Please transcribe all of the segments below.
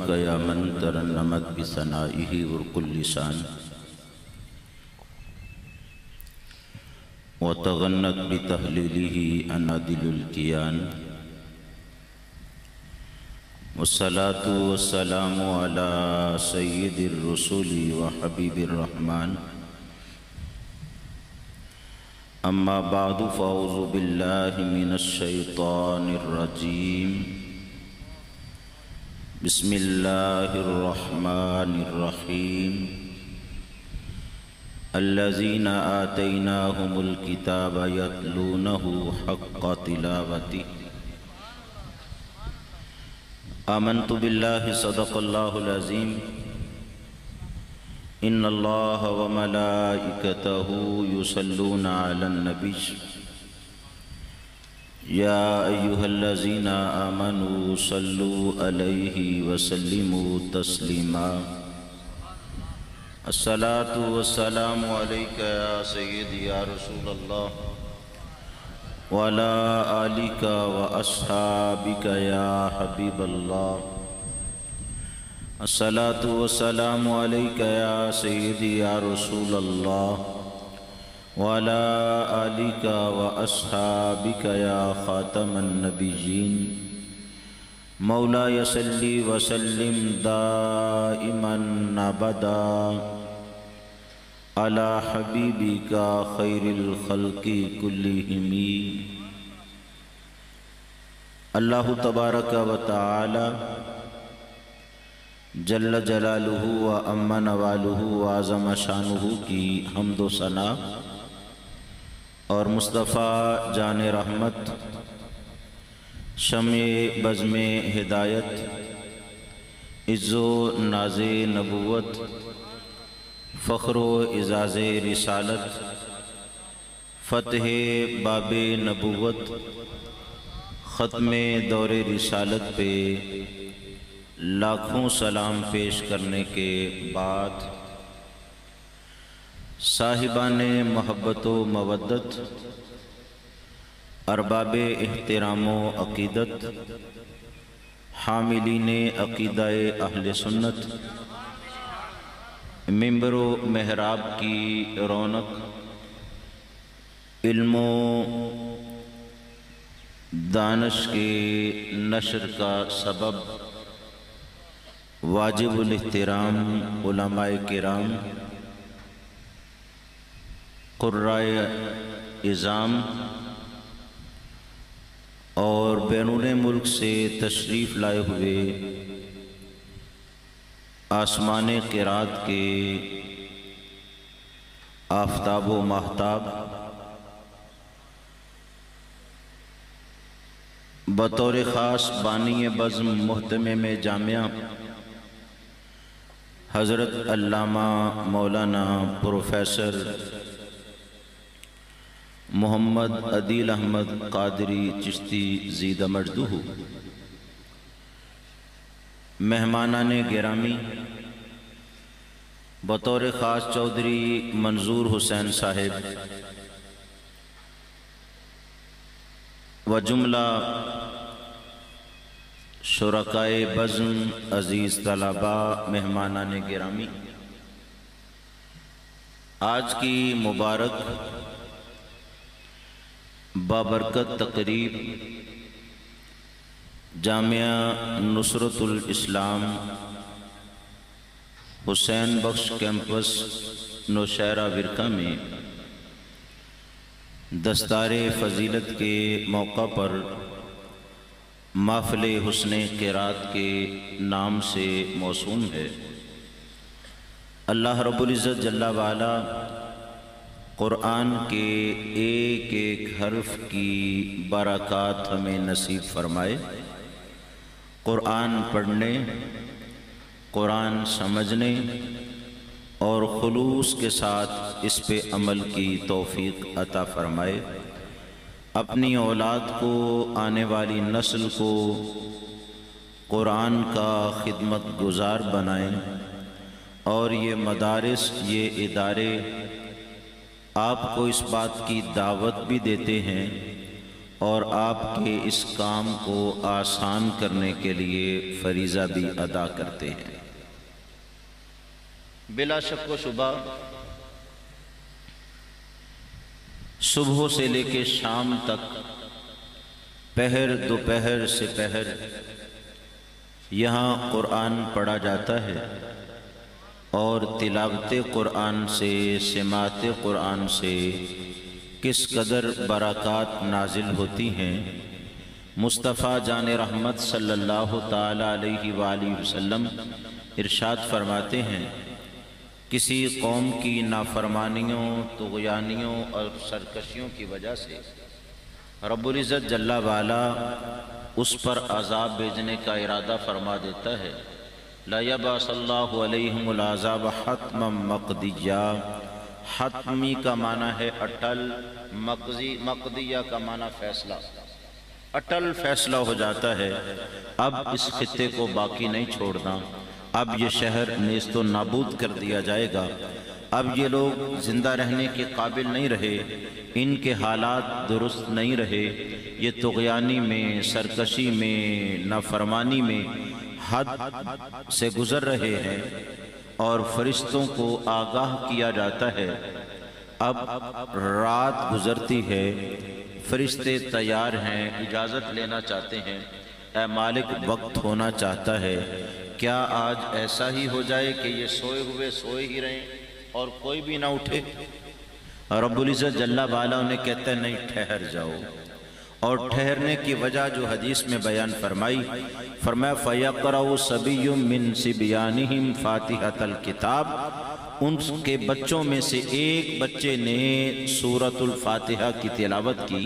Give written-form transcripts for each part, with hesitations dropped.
صلاتك يا من ترنمت بثنائه ورق اللسان وتغنت بتهليله أنادل الكيان، والصلاة والسلام على سيد الرسل وحبيب الرحمن، أما بعد فأعوذ بالله من الشيطان الرجيم. بسم الله الرحمن الرحيم. الذين آتيناهم الكتاب يتلونه حق تلاوته. آمنت بالله صدق الله العظيم. إن الله وملائكته يصلون على النبي يا أيها الذين آمنوا صلوا عليه وسلموا تسليما. الصلاة والسلام عليك يا سيدي يا رسول الله وعلى آلك وأصحابك يا حبيب الله. الصلاة والسلام عليك يا سيدي يا رسول الله وعلى آلك وأصحابك يا خاتم النبيين. مولاي صل وسلم دائما أبدا على حبيبك خير الخلق كلهم. اللہ تبارک و تعالی جل جلالہ و اما نوالہ و اعظم شانہ کی حمد و ثنا اور مصطفیٰ جان رحمت، شمع بزم ہدایت، عز و ناز نبوت، فخر و اعزاز رسالت، فتح باب نبوت، ختم دور رسالت پہ لاکھوں سلام پیش کرنے کے بعد، صاحبان محبت و مودت، ارباب احترام و عقیدت، حاملین عقیدہ اہل سنت، ممبر و محراب کی رونق، علم و دانش کے نشر کا سبب، واجب الاحترام علماء کرام، قرائے اعظام اور بیرون ملک سے تشریف لائے ہوئے آسمان قرات کے آفتاب و ماہتاب، بطور خاص بانی بزم محتمم جامعہ حضرت علامہ مولانا پروفیسر محمد عدیل احمد قادری چشتی زیدہ مجدہ، مہمانان گرامی، بطور خاص چودھری منظور حسین صاحب و جملہ شرکائے بزم، عزیز طلبہ، مہمانان گرامی، آج کی مبارک بابرکت تقریب جامعہ نصرت الاسلام حسین بخش کیمپس نوشہرہ ورکہ میں دستار فضیلت کے موقع پر محفل حسن قرات کے نام سے موسوم ہے۔ اللہ رب العزت جل وعلا قرآن کے ایک ایک حرف کی برکات ہمیں نصیب فرمائے۔ قرآن پڑھنے، قرآن سمجھنے اور خلوص کے ساتھ اس پہ عمل کی توفیق عطا فرمائے۔ اپنی اولاد کو، آنے والی نسل کو قرآن کا خدمت گزار بنائیں، اور یہ مدارس، یہ ادارے آپ کو اس بات کی دعوت بھی دیتے ہیں اور آپ کے اس کام کو آسان کرنے کے لیے فریضہ بھی ادا کرتے ہیں۔ بلا شک و شبہ صبح سے لے کے شام تک، پہر دوپہر سے پہر یہاں قرآن پڑھا جاتا ہے، اور تلاوت قرآن سے، سماعت قرآن سے کس قدر برکات نازل ہوتی ہیں۔ مصطفیٰ جان رحمت صلی اللہ تعالی علیہ وآلہ وسلم ارشاد فرماتے ہیں، کسی قوم کی نافرمانیوں، طغیانیوں اور سرکشیوں کی وجہ سے رب العزت جل وعلا اس پر عذاب بھیجنے کا ارادہ فرما دیتا ہے۔ لا یبعث اللہ علیہم العذاب حتما مقضیا۔ حتمی کا معنی ہے اٹل، مقضیہ کا معنی فیصلہ، اٹل فیصلہ ہو جاتا ہے۔ اب اس خطے کو باقی نہیں چھوڑنا، اب یہ شہر نیست و نابود کر دیا جائے گا۔ اب یہ لوگ زندہ رہنے کے قابل نہیں رہے، ان کے حالات درست نہیں رہے، یہ طغیانی میں، سرکشی میں، نافرمانی میں حد سے گزر رہے ہیں، اور فرشتوں کو آگاہ کیا جاتا ہے۔ اب رات گزرتی ہے، فرشتے تیار ہیں، اجازت لینا چاہتے ہیں، اے مالک وقت ہونا چاہتا ہے، کیا آج ایسا ہی ہو جائے کہ یہ سوئے ہوئے سوئے ہی رہیں اور کوئی بھی نہ اٹھے؟ رب العزت جل وعلا انہیں کہتا ہے نہیں، ٹھہر جاؤ۔ اور ٹھہرنے کی وجہ جو حدیث میں بیان فرمائی، فرمایا فَيَقْرَأُ صَبِيٌّ مِّن صِبْيَانِهِمْ فَاتِحَةَ الْكِتَابِ، ان کے بچوں میں سے ایک بچے نے سورۃ الفاتحہ کی تلاوت کی۔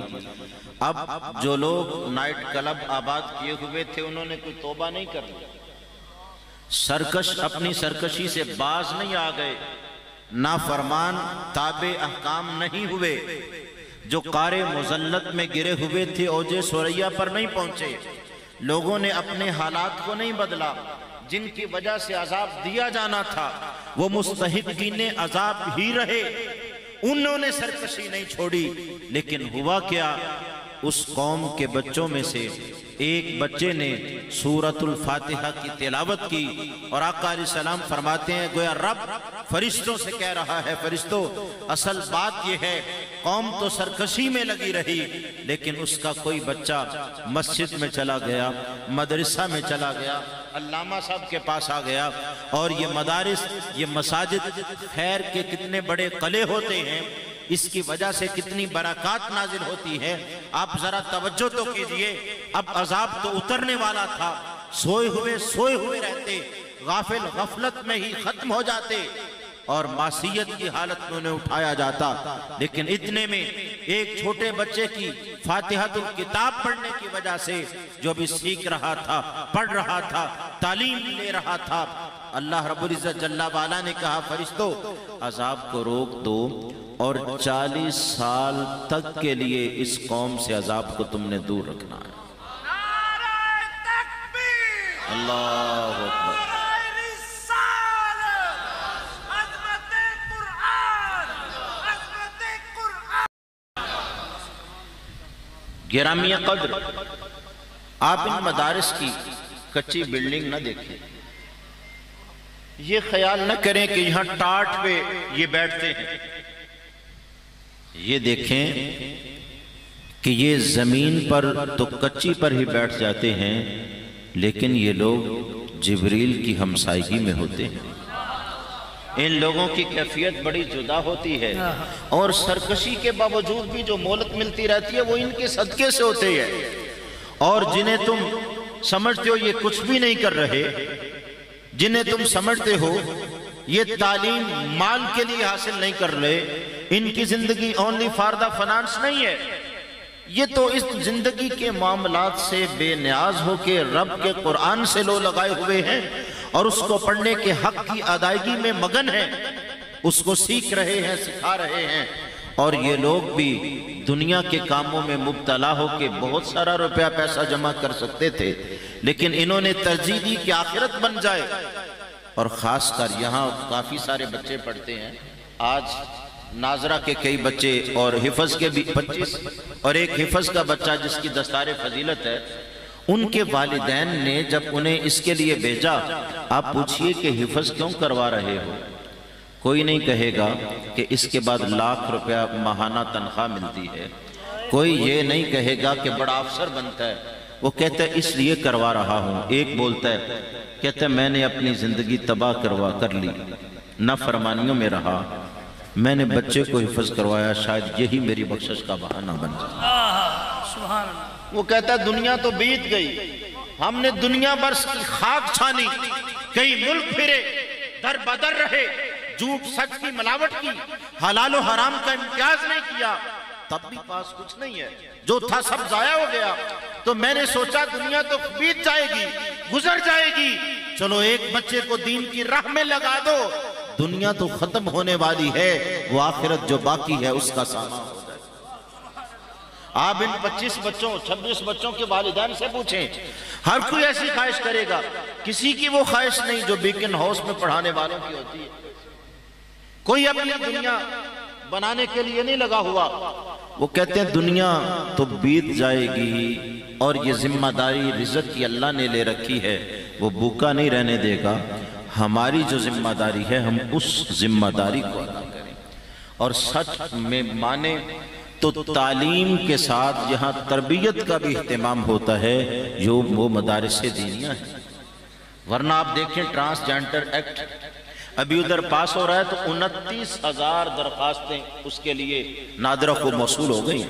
اب جو لوگ نائٹ کلب آباد کیے ہوئے تھے انہوں نے کوئی توبہ نہیں کر لی، سرکش اپنی سرکشی سے باز نہیں آ گئے، نافرمان تابع احکام نہیں ہوئے، جو قار مذلت میں گرے ہوئے تھے اوج ثریا پر نہیں پہنچے، لوگوں نے اپنے حالات کو نہیں بدلا، جن کی وجہ سے عذاب دیا جانا تھا وہ مستحقین عذاب ہی رہے، انہوں نے سرکشی نہیں چھوڑی۔ لیکن ہوا کیا، اس قوم کے بچوں میں سے ایک بچے نے سورۃ الفاتحہ کی تلاوت کی، اور آقا علیہ السلام فرماتے ہیں گویا رب فرشتوں سے کہہ رہا ہے، فرشتوں اصل بات یہ ہے قوم تو سرکشی میں لگی رہی، لیکن اس کا کوئی بچہ مسجد میں چلا گیا، مدرسہ میں چلا گیا، علامہ صاحب کے پاس آ گیا، اور یہ مدارس، یہ مساجد خیر کے کتنے بڑے قلعے ہوتے ہیں، اس کی وجہ سے کتنی برکات نازل ہوتی ہے۔ آپ ذرا توجہ تو کیجئے، اب عذاب تو اترنے والا تھا، سوئے ہوئے رہتے، غافل غفلت میں ہی ختم ہو جاتے، اور معصیت کی حالت میں انہیں اٹھایا جاتا، لیکن اتنے میں ایک چھوٹے بچے کی فاتحۃ الکتاب پڑھنے کی وجہ سے، جو بھی سیکھ رہا تھا، پڑھ رہا تھا، تعلیم لے رہا تھا، اللہ رب العزت جل وعلا نے کہا فرشتوں عذاب کو روک دو، اور 40 سال تک کے لیے اس قوم سے عذاب کو تم نے دور رکھنا ہے۔ نعرہ تکبیر، اللہ اکبر۔ نعرہ رسالت، عظمت قرآن، عظمت قرآن۔ گرامی قدر، آپ ان مدارس کی کچی بلڈنگ نہ دیکھیں، یہ خیال نہ کریں کہ یہاں ٹاٹ پہ یہ بیٹھتے ہیں، یہ دیکھیں کہ یہ زمین پر تو کچی پر ہی بیٹھ جاتے ہیں، لیکن یہ لوگ جبریل کی ہمسائیگی میں ہوتے ہیں۔ ان لوگوں کی کیفیت بڑی جدا ہوتی ہے، اور سرکشی کے باوجود بھی جو مولت ملتی رہتی ہے وہ ان کے صدقے سے ہوتے ہیں، اور جنہیں تم سمجھتے ہو یہ کچھ بھی نہیں کر رہے، جنہیں تم سمجھتے ہو یہ تعلیم مال کے لیے حاصل نہیں کر رہے، ان کی زندگی اونلی فار دا فنانس نہیں ہے، یہ تو اس زندگی کے معاملات سے بے نیاز ہو کے رب کے قرآن سے لو لگائے ہوئے ہیں، اور اس کو پڑھنے کے حق کی ادائیگی میں مگن ہیں، اس کو سیکھ رہے ہیں، سکھا رہے ہیں۔ اور یہ لوگ بھی دنیا کے کاموں میں مبتلا ہو کے بہت سارا روپیہ پیسہ جمع کر سکتے تھے، لیکن انہوں نے ترجیح دی کہ آخرت بن جائے۔ اور خاص کر یہاں کافی سارے بچے پڑھتے ہیں، آج ناظرہ کے کئی بچے اور حفظ کے بھی 25 اور ایک حفظ کا بچہ جس کی دستار فضیلت ہے، ان کے والدین نے جب انہیں اس کے لیے بھیجا، آپ پوچھئے کہ حفظ کیوں کروا رہے ہو؟ کوئی نہیں کہے گا کہ اس کے بعد ₹1,00,000 ماہانہ تنخواہ ملتی ہے، کوئی یہ نہیں کہے گا کہ بڑا افسر بنتا ہے، وہ کہتا ہے اس لیے کروا رہا ہوں۔ ایک بولتا ہے، کہتا ہے میں نے اپنی زندگی تباہ کر لی، نافرمانیوں میں رہا، میں نے بچے کو حفظ کروایا، شاید یہی میری بخشش کا بہانہ بن جائے۔ وہ کہتا ہے دنیا تو بیت گئی، ہم نے دنیا برس کی خاک چھانی، کئی ملک پھرے، در بدر رہے، جھوٹ سچ کی ملاوٹ کی، حلال و حرام کا امتیاز نہیں کیا، تب بھی پاس کچھ نہیں ہے، جو تھا سب ضائع ہو گیا۔ تو میں نے سوچا دنیا تو بیت جائے گی، گزر جائے گی، چلو ایک بچے کو دین کی راہ میں لگا دو، دنیا تو ختم ہونے والی ہے، وہ آخرت جو باقی ہے اس کا سامان ہو جائے۔ آپ ان 25 بچوں 26 بچوں کے والدین سے پوچھیں، ہر کوئی ایسی خواہش کرے گا، کسی کی وہ خواہش نہیں جو بیکن ہاؤس میں پڑھانے والوں کی ہوتی ہے۔ کوئی اپنی دنیا بنانے کے لیے نہیں لگا ہوا، وہ کہتے ہیں دنیا تو بیت جائے گی اور یہ ذمہ داری رزق کی اللہ نے لے رکھی ہے، وہ بھوکا نہیں رہنے دے گا، ہماری جو ذمہ داری ہے ہم اس ذمہ داری کو ادا کریں۔ اور سچ میں مانے تو تعلیم کے ساتھ یہاں تربیت کا بھی اہتمام ہوتا ہے جو وہ مدارس دینیہ ہیں، ورنہ آپ دیکھیں ٹرانسجینڈر ایکٹ ابھی ادھر پاس ہو رہا ہے تو 29,000 درخواستیں اس کے لیے نادرہ کو موصول ہو گئی،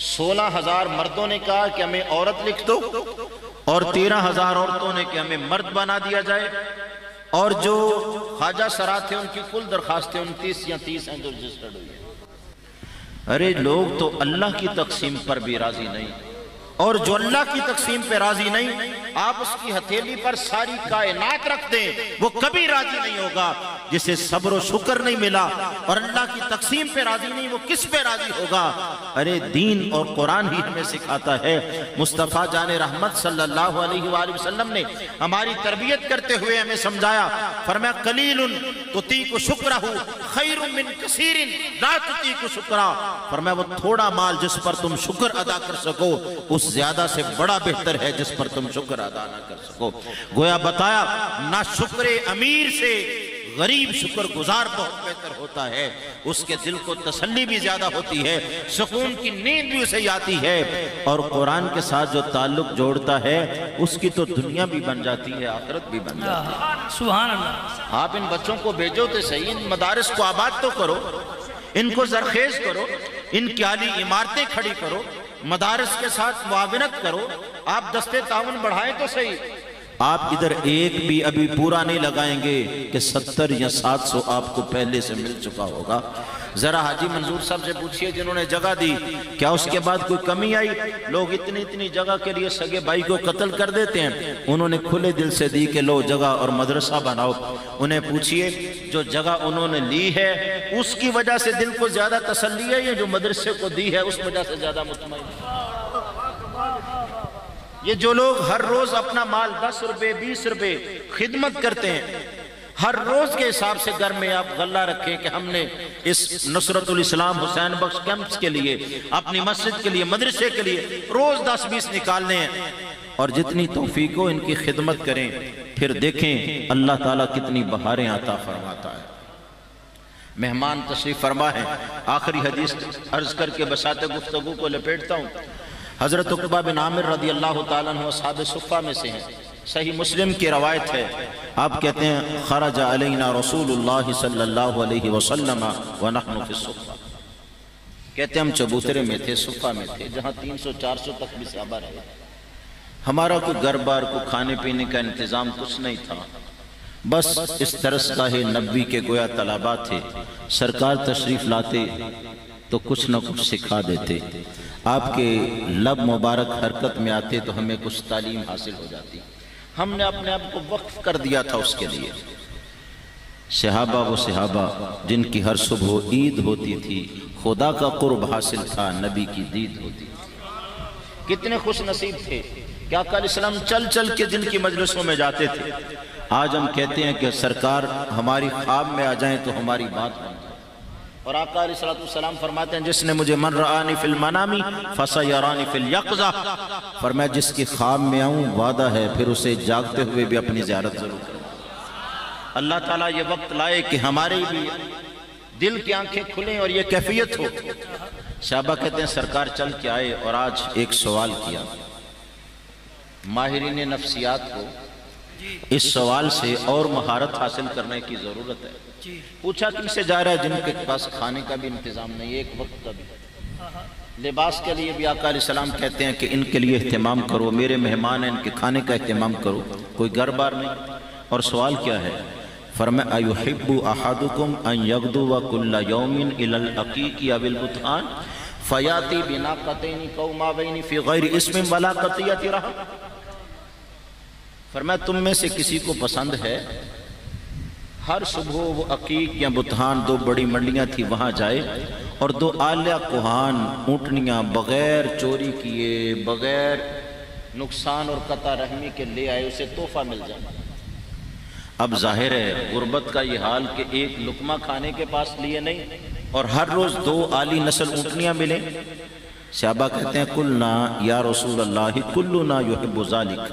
16,000 مردوں نے کہا کہ ہمیں عورت لکھ دو اور 13,000 عورتوں نے کہ ہمیں مرد بنا دیا جائے، اور جو خواجہ سرا تھے ان کی کل درخواستیں 29 یا 30 ہیں جو رجسٹرڈ ہوئی ہیں۔ ارے لوگ تو اللہ کی تقسیم پر بھی راضی نہیں، اور جو اللہ کی تقسیم پہ راضی نہیں، آپ اس کی ہتھیلی پر ساری کائنات رکھ دیں وہ کبھی راضی نہیں ہوگا۔ جسے صبر و شکر نہیں ملا اور اللہ کی تقسیم پہ راضی نہیں، وہ کس پہ راضی ہوگا؟ ارے دین اور قرآن ہی ہمیں سکھاتا ہے، مصطفیٰ جان رحمت صلی اللہ علیہ وآلہ وسلم نے ہماری تربیت کرتے ہوئے ہمیں سمجھایا، فرمایا قلیل تطیق شکرہ خیر من کثیر لا تطیق شکرہ، فرمایا وہ تھوڑا مال جس پر تم شکر ادا کر سکو اس زیادہ سے بڑا بہتر ہے جس پر تم شکر ادا نہ کر سکو۔ گویا بتایا نہ شکر امیر سے غریب شکر گزار بہت بہتر ہوتا ہے، اس کے دل کو تسلی بھی زیادہ ہوتی ہے، سکون کی نیند بھی اسے آتی ہے، اور قرآن کے ساتھ جو تعلق جوڑتا ہے اس کی تو دنیا بھی بن جاتی ہے، آخرت بھی بن جاتی ہے۔ سبحان اللہ۔ آپ ان بچوں کو بھیجو تو صحیح، ان مدارس کو آباد تو کرو، ان کو زرخیز کرو، ان کی عالی عمارتیں کھڑی کرو، مدارس کے ساتھ معاونت کرو، آپ دستے تعاون بڑھائیں تو صحیح۔ آپ ادھر ایک بھی ابھی پورا نہیں لگائیں گے کہ 70 یا 700 آپ کو پہلے سے مل چکا ہوگا۔ ذرا حاجی منظور صاحب سے پوچھئے جنہوں نے جگہ دی، کیا اس کے بعد کوئی کمی آئی؟ لوگ اتنی جگہ کے لیے سگے بھائی کو قتل کر دیتے ہیں، انہوں نے کھلے دل سے دی کہ لو جگہ اور مدرسہ بناؤ۔ انہیں پوچھئے جو جگہ انہوں نے لی ہے اس کی وجہ سے دل کو زیادہ تسلی ہے یا جو مدرسے کو دی ہے اس وجہ سے زیادہ مطمئن ہے؟ یہ جو لوگ ہر روز اپنا مال 10 روپے 20 روپے خدمت کرتے ہیں، ہر روز کے حساب سے گھر میں آپ غلہ رکھیں کہ ہم نے اس نصرت الاسلام حسین بخش کیمپس کے لیے، اپنی مسجد کے لیے، مدرسے کے لیے روز 10-20 نکالنے ہیں، اور جتنی توفیق ہو ان کی خدمت کریں، پھر دیکھیں اللہ تعالیٰ کتنی بہاریں عطا فرماتا ہے۔ مہمان تشریف فرما ہے، آخری حدیث عرض کر کے بساط گفتگو کو لپیٹتا ہوں۔ حضرت عقبہ بن عامر رضی اللہ تعالیٰ عنہ اصحاب صفہ میں سے ہیں، صحیح مسلم کی روایت ہے، آپ کہتے ہیں خرج علینا رسول اللہ صلی اللہ علیہ وسلم ونحن فی الصفہ، کہتے ہیں ہم چبوترے میں تھے، صفہ میں تھے، جہاں 300-400 تک بھی صحابہ رہے، ہمارا کوئی گھر بار کو کھانے پینے کا انتظام کچھ نہیں تھا، بس اس طرز کا ہے نبی کے گویا طلبات تھے، سرکار تشریف لاتے تو کچھ نہ کچھ سکھا دیتے، آپ کے لب مبارک حرکت میں آتے تو ہمیں کچھ تعلیم حاصل ہو جاتی، ہم نے اپنے آپ کو وقف کر دیا تھا اس کے لیے۔ صحابہ وہ صحابہ جن کی ہر صبح عید ہوتی تھی، خدا کا قرب حاصل تھا، نبی کی دید ہوتی تھی، کتنے خوش نصیب تھے کہ آقا علیہ السلام چل چل کے جن کی مجلسوں میں جاتے تھے۔ آج ہم کہتے ہیں کہ سرکار ہماری خواب میں آ جائیں تو ہماری بات بن جائے، اور آقا علیہ الصلوۃ والسلام فرماتے ہیں جس نے مجھے من رآنی فی المنام فسیرانی فی الیقظہ، فرمایا جس کی خواب میں آؤں وعدہ ہے پھر اسے جاگتے ہوئے بھی اپنی زیارت ضرور کروں۔ اللہ تعالیٰ یہ وقت لائے کہ ہمارے بھی دل کی آنکھیں کھلیں اور یہ کیفیت ہو۔ صحابہ کہتے ہیں سرکار چل کے آئے اور آج ایک سوال کیا، ماہرین نفسیات کو اس سوال سے اور مہارت حاصل کرنے کی ضرورت ہے۔ پوچھا کن سے جا رہا ہے؟ جن کے پاس کھانے کا بھی انتظام نہیں، ایک وقت کا بھی۔ لباس کے لیے بھی آقا علیہ السلام کہتے ہیں کہ ان کے لیے اہتمام کرو، میرے مہمان ہیں، ان کے کھانے کا اہتمام کرو، کوئی گھر بار نہیں۔ اور سوال کیا ہے؟ فرمایا ایحب احدکم ان یغدو کل یوم الی العقیق او البطحان فیاتی بناقتین قوماوین فی غیر اسم ولا قطیعۃ رحم۔ فرمایا تم میں سے کسی کو پسند ہے ہر صبح وہ عقیق یا بطحان، دو بڑی منڈیاں تھی وہاں جائے اور دو اعلیٰ کوہان اونٹنیاں بغیر چوری کیے، بغیر نقصان اور قطع رحمی کے لے آئے، اسے تحفہ مل جائے۔ اب ظاہر ہے غربت کا یہ حال کہ ایک لقمہ کھانے کے پاس لیے نہیں اور ہر روز دو عالی نسل اونٹنیاں ملیں۔ صحابہ کہتے ہیں قلنا یا رسول اللہ کلنا یحب ذالک،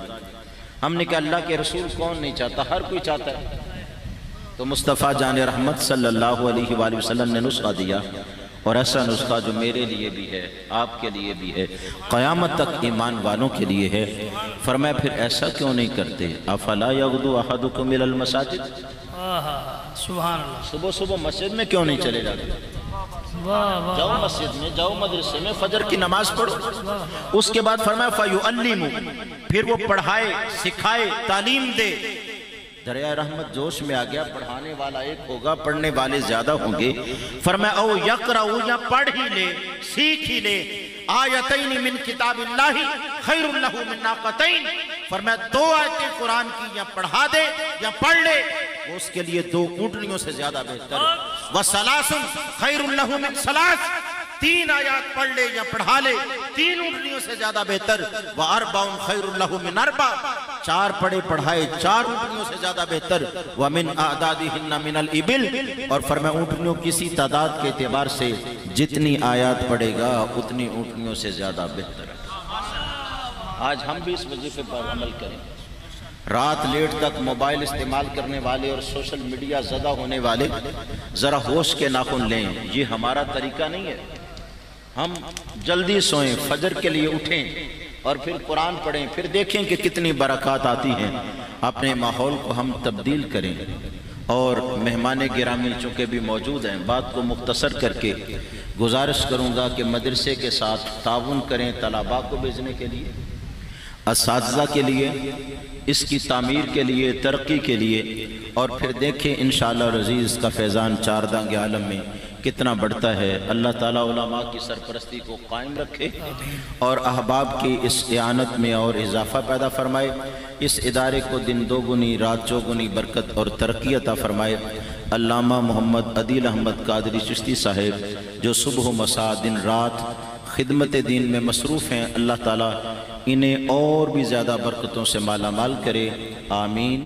ہم نے کہا اللہ کے رسول کون نہیں چاہتا، ہر کوئی چاہتا ہے۔ تو مصطفیٰ جان رحمت صلی اللہ علیہ وآلہ وسلم نے نسخہ دیا، اور ایسا نسخہ جو میرے لیے بھی ہے، آپ کے لیے بھی ہے، قیامت تک ایمان والوں کے لیے ہے۔ فرمایا پھر ایسا کیوں نہیں کرتے؟ افلا یغدو احدکم الی المساجد، سبحان اللہ، صبح صبح مسجد میں کیوں نہیں چلے جاتے؟ جاؤ مسجد میں، جاؤ مدرسے میں، فجر کی نماز پڑھو۔ اس کے بعد فرمایا فیعلم، پھر وہ پڑھائے، سکھائے، تعلیم دے۔ دریائے رحمت جوش میں آ گیا، پڑھانے والا ایک ہوگا، پڑھنے والے زیادہ ہوں گے۔ فرمایا او یقرأ، یا پڑھ ہی لے، سیکھ ہی لے، آیتین من کتاب اللہ خیر لہ من ناقتین، فرمایا دو آیتیں قرآن کی یا پڑھا دے یا پڑھ لے، وہ اس کے لیے دو اونٹنیوں سے زیادہ بہتر ہے۔ وثلاث خیر لہ من ثلاث، تین آیات پڑھ لے یا پڑھا لے، تین اونٹنیوں سے زیادہ بہتر۔ واربع خیر لہ من اربع، چار پڑھے پڑھائے چار اونٹنیوں سے زیادہ بہتر۔ ومن اعدادہن من الابل، اور فرمایا اونٹنیوں کسی تعداد کے اعتبار سے جتنی آیات پڑھے گا اتنی اونٹنیوں سے زیادہ بہتر ہے۔ آج ہم بھی اس وظیفے پر عمل کریں۔ رات لیٹ تک موبائل استعمال کرنے والے اور سوشل میڈیا زدہ ہونے والے ذرا ہوش کے ناخن لیں، یہ ہمارا طریقہ نہیں ہے۔ ہم جلدی سوئیں، فجر کے لیے اٹھیں اور پھر قرآن پڑھیں، پھر دیکھیں کہ کتنی برکات آتی ہیں۔ اپنے ماحول کو ہم تبدیل کریں۔ اور مہمان گرامی چونکہ بھی موجود ہیں، بات کو مختصر کر کے گزارش کروں گا کہ مدرسے کے ساتھ تعاون کریں، طلباء کو بھیجنے کے لیے، اساتذہ کے لیے، اس کی تعمیر کے لیے، ترقی کے لیے، اور پھر دیکھیں انشاءاللہ العزیز کا فیضان چاردانگ عالم میں کتنا بڑھتا ہے۔ اللہ تعالیٰ علماء کی سرپرستی کو قائم رکھے اور احباب کی اس اعانت میں اور اضافہ پیدا فرمائے۔ اس ادارے کو دن دوگنی رات چوگنی برکت اور ترقی عطا فرمائے۔ علامہ محمد عدیل احمد قادری چشتی صاحب جو صبح و مساء دن رات خدمت دین میں مصروف ہیں، اللہ تعالیٰ انہیں اور بھی زیادہ برکتوں سے مالا مال کرے، آمین۔